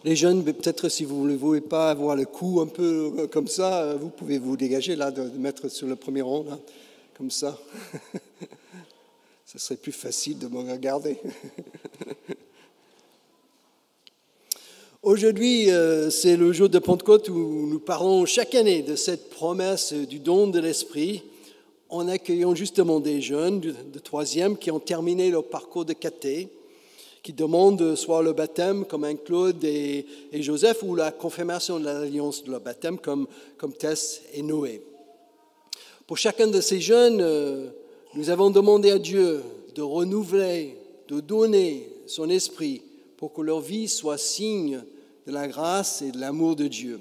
Les jeunes, peut-être si vous ne voulez pas avoir le cou un peu comme ça, vous pouvez vous dégager là, de mettre sur le premier rang, là, comme ça. Ça serait plus facile de me regarder. Aujourd'hui, c'est le jour de Pentecôte où nous parlons chaque année de cette promesse du don de l'Esprit en accueillant justement des jeunes de troisième qui ont terminé leur parcours de caté, qui demandent soit le baptême comme Anne-Claude et Joseph ou la confirmation de l'alliance de leur baptême comme Tess et Noé. Pour chacun de ces jeunes, nous avons demandé à Dieu de renouveler, de donner son esprit pour que leur vie soit signe de la grâce et de l'amour de Dieu.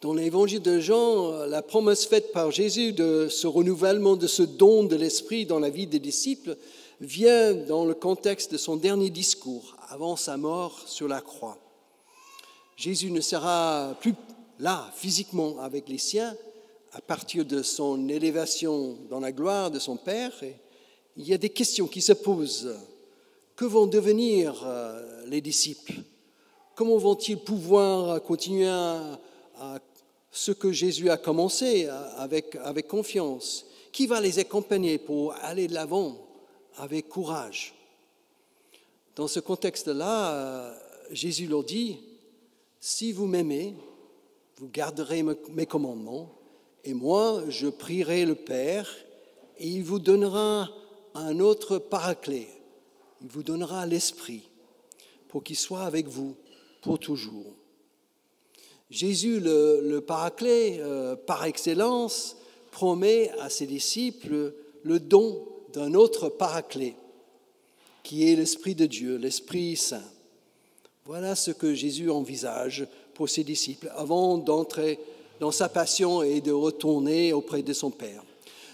Dans l'évangile de Jean, la promesse faite par Jésus de ce renouvellement, de ce don de l'esprit dans la vie des disciples vient dans le contexte de son dernier discours, avant sa mort sur la croix. Jésus ne sera plus là, physiquement, avec les siens, à partir de son élévation dans la gloire de son Père. Et il y a des questions qui se posent. Que vont devenir les disciples? Comment vont-ils pouvoir continuer à ce que Jésus a commencé avec confiance? Qui va les accompagner pour aller de l'avant avec courage? Dans ce contexte-là, Jésus leur dit, « Si vous m'aimez, vous garderez mes commandements, et moi, je prierai le Père, et il vous donnera un autre paraclet. Il vous donnera l'Esprit, pour qu'il soit avec vous pour toujours. » Jésus, le paraclet, par excellence, promet à ses disciples le don d'un autre paraclet, qui est l'Esprit de Dieu, l'Esprit Saint. Voilà ce que Jésus envisage pour ses disciples avant d'entrer dans sa passion et de retourner auprès de son Père.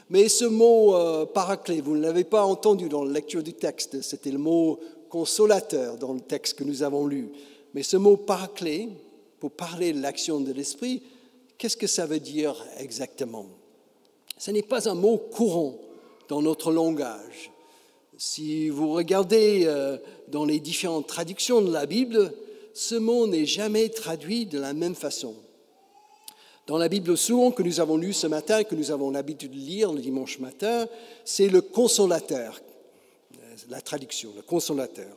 Mais ce mot paraclet, vous ne l'avez pas entendu dans la lecture du texte, c'était le mot consolateur dans le texte que nous avons lu. Mais ce mot paraclet, pour parler de l'action de l'Esprit, qu'est-ce que ça veut dire exactement? Ce n'est pas un mot courant dans notre langage. Si vous regardez dans les différentes traductions de la Bible, ce mot n'est jamais traduit de la même façon. Dans la Bible souvent que nous avons lu ce matin, que nous avons l'habitude de lire le dimanche matin, c'est le consolateur, la traduction, le consolateur.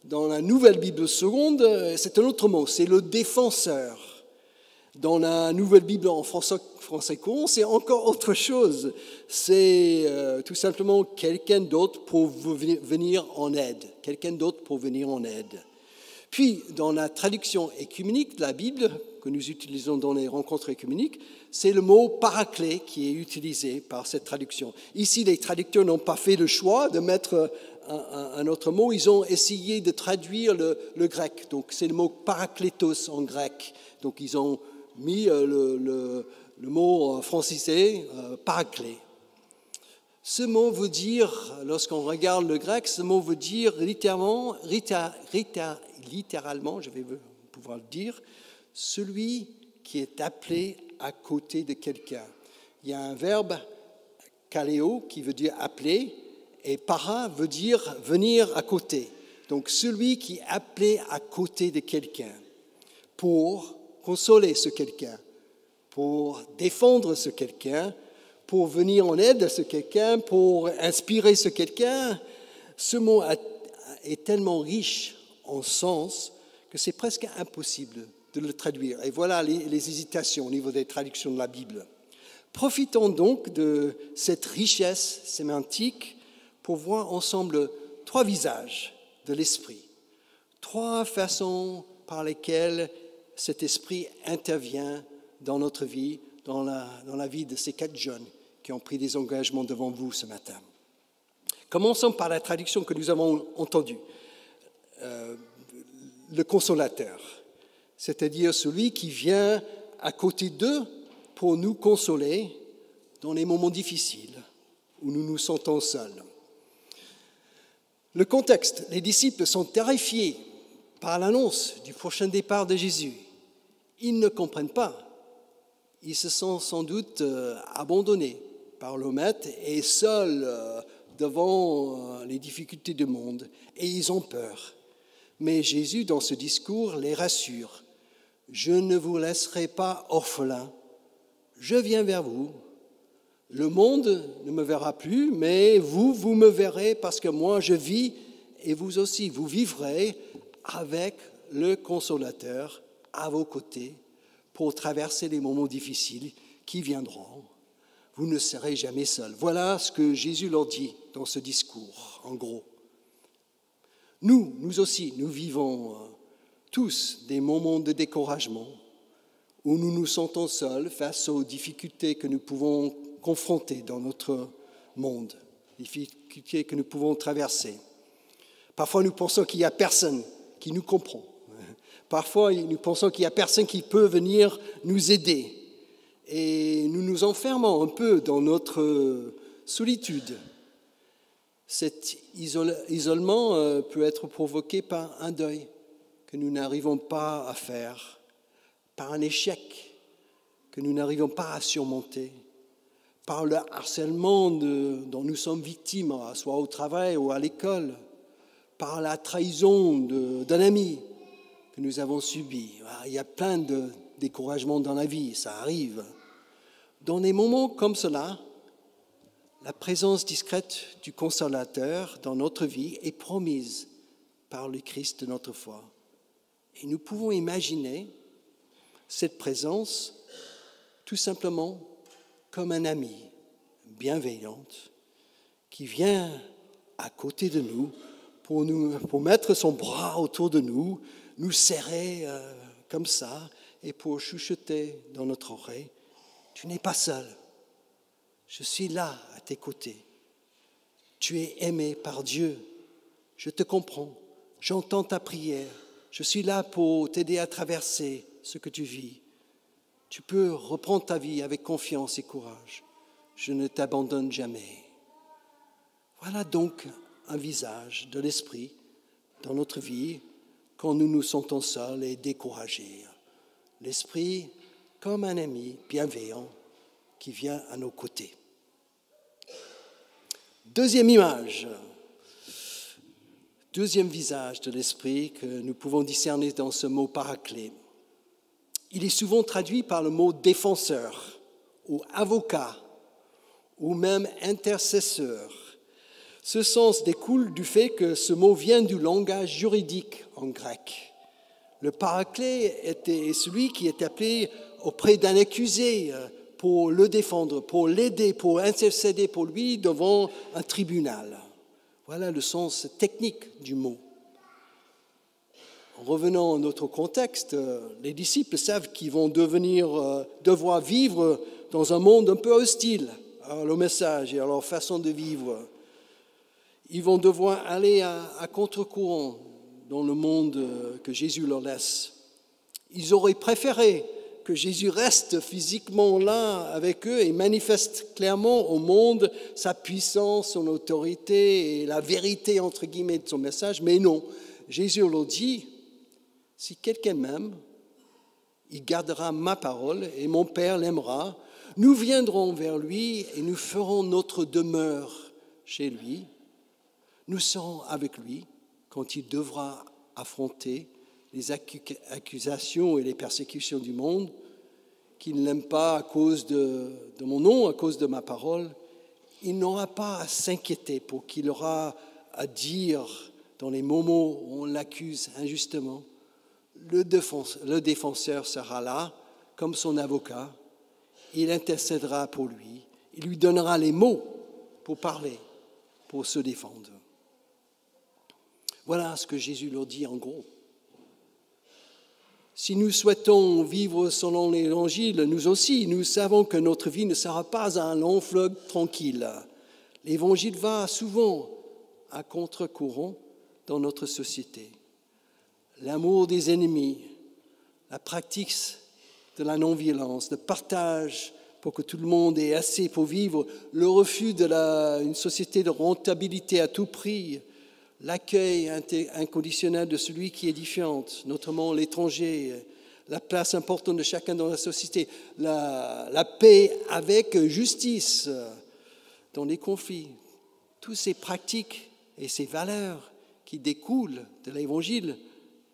Dans la nouvelle Bible seconde, c'est un autre mot, c'est le défenseur. Dans la nouvelle Bible en français courant, c'est encore autre chose. C'est tout simplement quelqu'un d'autre pour venir en aide. Quelqu'un d'autre pour venir en aide. Puis, dans la traduction écuménique de la Bible, que nous utilisons dans les rencontres écuméniques, c'est le mot paraclet qui est utilisé par cette traduction. Ici, les traducteurs n'ont pas fait le choix de mettre un autre mot, ils ont essayé de traduire le grec. Donc, c'est le mot parakletos en grec. Donc, ils ont mis le mot francisé, paraclet. Ce mot veut dire, lorsqu'on regarde le grec, ce mot veut dire littéralement, je vais pouvoir le dire, celui qui est appelé à côté de quelqu'un. Il y a un verbe kaleo qui veut dire appeler et para veut dire venir à côté. Donc celui qui est appelé à côté de quelqu'un pour consoler ce quelqu'un, pour défendre ce quelqu'un, pour venir en aide à ce quelqu'un, pour inspirer ce quelqu'un. Ce mot est tellement riche en sens que c'est presque impossible de le traduire. Et voilà les hésitations au niveau des traductions de la Bible. Profitons donc de cette richesse sémantique pour voir ensemble trois visages de l'esprit, trois façons par lesquelles cet esprit intervient dans notre vie, dans la vie de ces 4 jeunes qui ont pris des engagements devant vous ce matin. Commençons par la traduction que nous avons entendue. Le consolateur, c'est-à-dire celui qui vient à côté d'eux pour nous consoler dans les moments difficiles où nous nous sentons seuls. Le contexte, les disciples sont terrifiés par l'annonce du prochain départ de Jésus. Ils ne comprennent pas. Ils se sont sans doute abandonnés par le Maître et seuls devant les difficultés du monde. Et ils ont peur. Mais Jésus, dans ce discours, les rassure. « Je ne vous laisserai pas orphelins. Je viens vers vous. Le monde ne me verra plus, mais vous me verrez parce que moi, je vis et vous aussi. Vous vivrez avec le Consolateur à vos côtés pour traverser les moments difficiles qui viendront. Vous ne serez jamais seuls. » Voilà ce que Jésus leur dit dans ce discours, en gros. Nous aussi, nous vivons tous des moments de découragement où nous nous sentons seuls face aux difficultés que nous pouvons confronter dans notre monde, les difficultés que nous pouvons traverser. Parfois, nous pensons qu'il n'y a personne qui nous comprend. Parfois, nous pensons qu'il n'y a personne qui peut venir nous aider. Et nous nous enfermons un peu dans notre solitude. Cet isolement peut être provoqué par un deuil que nous n'arrivons pas à faire, par un échec que nous n'arrivons pas à surmonter, par le harcèlement dont nous sommes victimes, soit au travail ou à l'école, par la trahison d'un ami que nous avons subi. Il y a plein de découragements dans la vie, ça arrive. Dans des moments comme cela, la présence discrète du Consolateur dans notre vie est promise par le Christ de notre foi. Et nous pouvons imaginer cette présence tout simplement comme un ami bienveillante qui vient à côté de nous pour mettre son bras autour de nous, nous serrer comme ça et pour chuchoter dans notre oreille. Tu n'es pas seul. Je suis là à tes côtés. Tu es aimé par Dieu. Je te comprends. J'entends ta prière. Je suis là pour t'aider à traverser ce que tu vis. Tu peux reprendre ta vie avec confiance et courage. Je ne t'abandonne jamais. Voilà donc un visage de l'esprit dans notre vie quand nous nous sentons seuls et découragés. L'esprit comme un ami bienveillant qui vient à nos côtés. Deuxième image, deuxième visage de l'esprit que nous pouvons discerner dans ce mot paraclet. Il est souvent traduit par le mot défenseur ou avocat ou même intercesseur. Ce sens découle du fait que ce mot vient du langage juridique en grec. Le paraclet était celui qui est appelé auprès d'un accusé pour le défendre, pour l'aider, pour intercéder pour lui devant un tribunal. Voilà le sens technique du mot. En revenant à notre contexte, les disciples savent qu'ils vont devoir vivre dans un monde un peu hostile à leur message et à leur façon de vivre. Ils vont devoir aller à contre-courant dans le monde que Jésus leur laisse. Ils auraient préféré que Jésus reste physiquement là avec eux et manifeste clairement au monde sa puissance, son autorité et la vérité, entre guillemets, de son message. Mais non, Jésus leur dit, si quelqu'un m'aime, il gardera ma parole et mon Père l'aimera. Nous viendrons vers lui et nous ferons notre demeure chez lui. Nous serons avec lui quand il devra affronter les accusations et les persécutions du monde, qu'il n'aime pas à cause de mon nom, à cause de ma parole. Il n'aura pas à s'inquiéter pour qu'il aura à dire dans les moments où on l'accuse injustement. Le défenseur sera là comme son avocat. Il intercédera pour lui. Il lui donnera les mots pour parler, pour se défendre. Voilà ce que Jésus leur dit en gros. Si nous souhaitons vivre selon l'Évangile, nous aussi, nous savons que notre vie ne sera pas un long fleuve tranquille. L'Évangile va souvent à contre-courant dans notre société. L'amour des ennemis, la pratique de la non-violence, le partage pour que tout le monde ait assez pour vivre, le refus d'une société de rentabilité à tout prix, l'accueil inconditionnel de celui qui est différent, notamment l'étranger, la place importante de chacun dans la société, la paix avec justice dans les conflits. Toutes ces pratiques et ces valeurs qui découlent de l'Évangile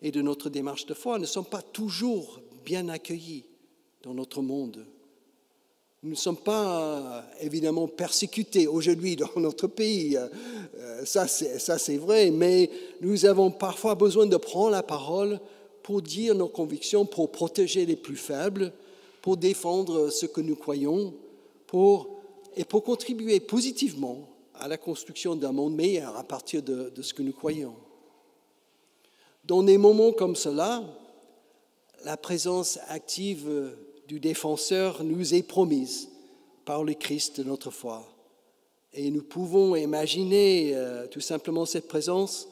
et de notre démarche de foi ne sont pas toujours bien accueillis dans notre monde. Nous ne sommes pas évidemment persécutés aujourd'hui dans notre pays, ça c'est vrai, mais nous avons parfois besoin de prendre la parole pour dire nos convictions, pour protéger les plus faibles, pour défendre ce que nous croyons, et pour contribuer positivement à la construction d'un monde meilleur à partir de ce que nous croyons. Dans des moments comme cela, la présence active du défenseur nous est promise par le Christ de notre foi. Et nous pouvons imaginer tout simplement cette présence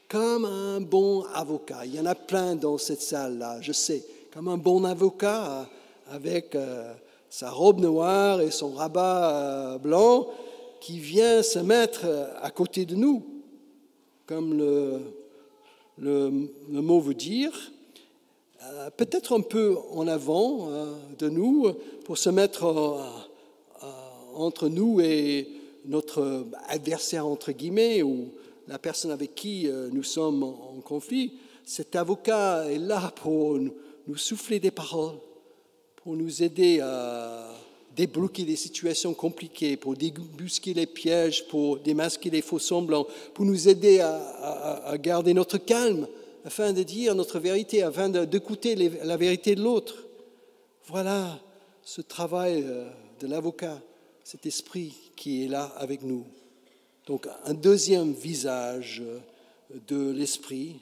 comme un bon avocat. Il y en a plein dans cette salle-là, je sais, comme un bon avocat avec sa robe noire et son rabat blanc qui vient se mettre à côté de nous, comme le mot veut dire, peut-être un peu en avant de nous pour se mettre entre nous et notre adversaire, entre guillemets, ou la personne avec qui nous sommes en conflit. Cet avocat est là pour nous souffler des paroles, pour nous aider à débloquer des situations compliquées, pour débusquer les pièges, pour démasquer les faux semblants, pour nous aider à garder notre calme, afin de dire notre vérité, afin d'écouter la vérité de l'autre. Voilà ce travail de l'avocat, cet esprit qui est là avec nous. Donc un deuxième visage de l'esprit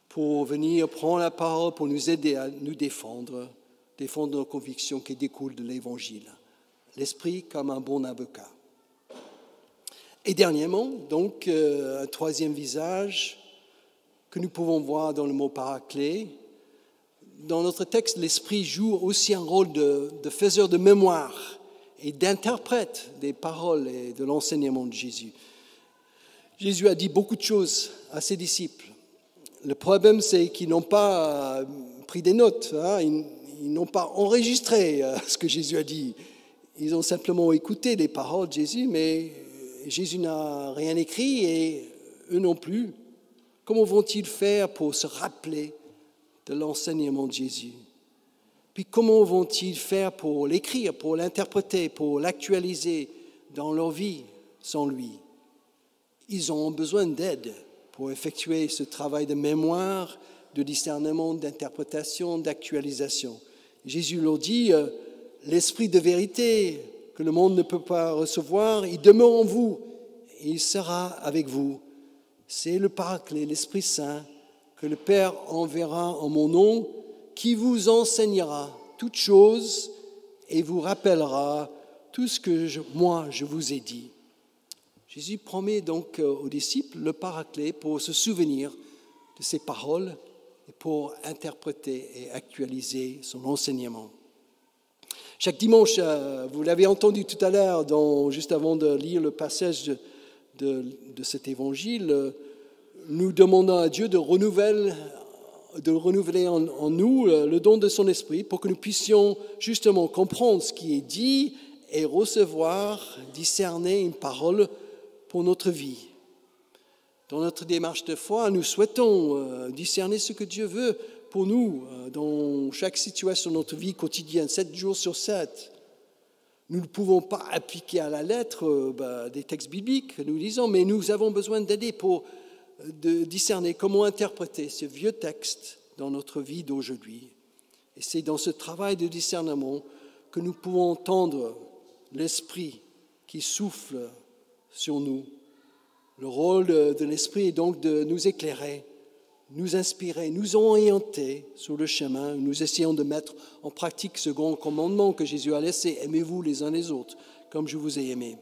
pour venir prendre la parole, pour nous aider à nous défendre nos convictions qui découlent de l'Évangile. L'esprit comme un bon avocat. Et dernièrement, donc, un troisième visage que nous pouvons voir dans le mot paraclet. Dans notre texte, l'esprit joue aussi un rôle de faiseur de mémoire et d'interprète des paroles et de l'enseignement de Jésus. Jésus a dit beaucoup de choses à ses disciples. Le problème, c'est qu'ils n'ont pas pris des notes, ils n'ont pas enregistré ce que Jésus a dit. Ils ont simplement écouté les paroles de Jésus, mais Jésus n'a rien écrit et eux non plus. Comment vont-ils faire pour se rappeler de l'enseignement de Jésus? Puis comment vont-ils faire pour l'écrire, pour l'interpréter, pour l'actualiser dans leur vie sans lui? Ils ont besoin d'aide pour effectuer ce travail de mémoire, de discernement, d'interprétation, d'actualisation. Jésus leur dit, l'esprit de vérité que le monde ne peut pas recevoir, il demeure en vous et il sera avec vous. C'est le Paraclet, l'Esprit Saint, que le Père enverra en mon nom, qui vous enseignera toutes choses et vous rappellera tout ce que moi je vous ai dit. Jésus promet donc aux disciples le Paraclet pour se souvenir de ses paroles et pour interpréter et actualiser son enseignement. Chaque dimanche, vous l'avez entendu tout à l'heure, juste avant de lire le passage de cet évangile, nous demandons à Dieu de renouveler en nous le don de son esprit pour que nous puissions justement comprendre ce qui est dit et recevoir, discerner une parole pour notre vie. Dans notre démarche de foi, nous souhaitons discerner ce que Dieu veut pour nous dans chaque situation de notre vie quotidienne, 7 jours sur 7. Nous ne pouvons pas appliquer à la lettre des textes bibliques que nous lisons, mais nous avons besoin d'aider pour discerner comment interpréter ce vieux texte dans notre vie d'aujourd'hui. Et c'est dans ce travail de discernement que nous pouvons entendre l'Esprit qui souffle sur nous. Le rôle de l'Esprit est donc de nous éclairer, nous inspirer, nous orienter sur le chemin. Nous essayons de mettre en pratique ce grand commandement que Jésus a laissé. Aimez-vous les uns les autres, comme je vous ai aimés.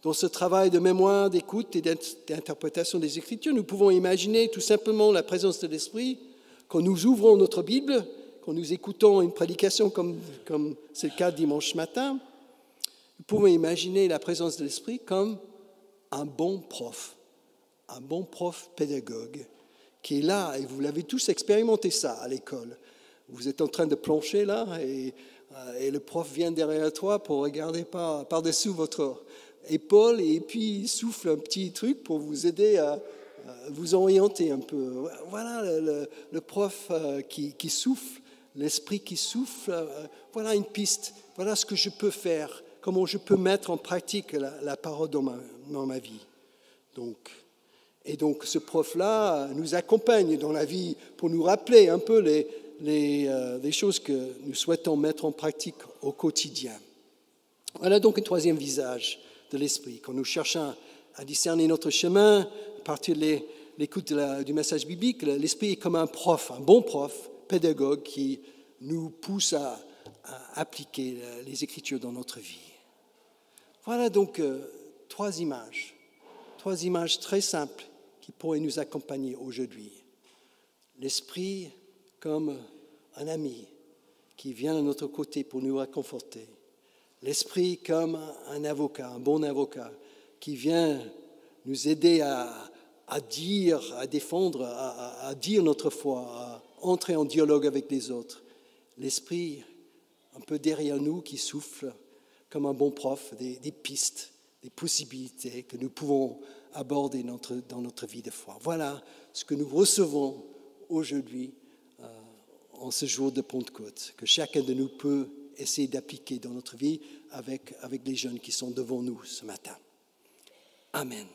Dans ce travail de mémoire, d'écoute et d'interprétation des Écritures, nous pouvons imaginer tout simplement la présence de l'Esprit quand nous ouvrons notre Bible, quand nous écoutons une prédication comme c'est le cas dimanche matin. Nous pouvons imaginer la présence de l'Esprit comme un bon prof pédagogue qui est là, et vous l'avez tous expérimenté ça à l'école. Vous êtes en train de plancher là, et le prof vient derrière toi pour regarder par-dessous votre épaule, et puis il souffle un petit truc pour vous aider vous orienter un peu. Voilà le prof qui souffle, l'esprit qui souffle. Voilà une piste. Voilà ce que je peux faire, comment je peux mettre en pratique la parole dans ma vie. Donc ce prof-là nous accompagne dans la vie pour nous rappeler un peu les choses que nous souhaitons mettre en pratique au quotidien. Voilà donc un troisième visage de l'esprit. Quand nous cherchons à discerner notre chemin, à partir de l'écoute du message biblique, l'esprit est comme un prof, un bon prof, pédagogue qui nous pousse à appliquer les Écritures dans notre vie. Voilà donc trois images très simples qui pourraient nous accompagner aujourd'hui. L'esprit comme un ami qui vient à notre côté pour nous réconforter. L'esprit comme un avocat, un bon avocat, qui vient nous aider à dire, à défendre, à dire notre foi, à entrer en dialogue avec les autres. L'esprit un peu derrière nous qui souffle comme un bon prof, des pistes, des possibilités que nous pouvons aborder dans notre vie de foi. Voilà ce que nous recevons aujourd'hui en ce jour de Pentecôte, que chacun de nous peut essayer d'appliquer dans notre vie avec les jeunes qui sont devant nous ce matin. Amen.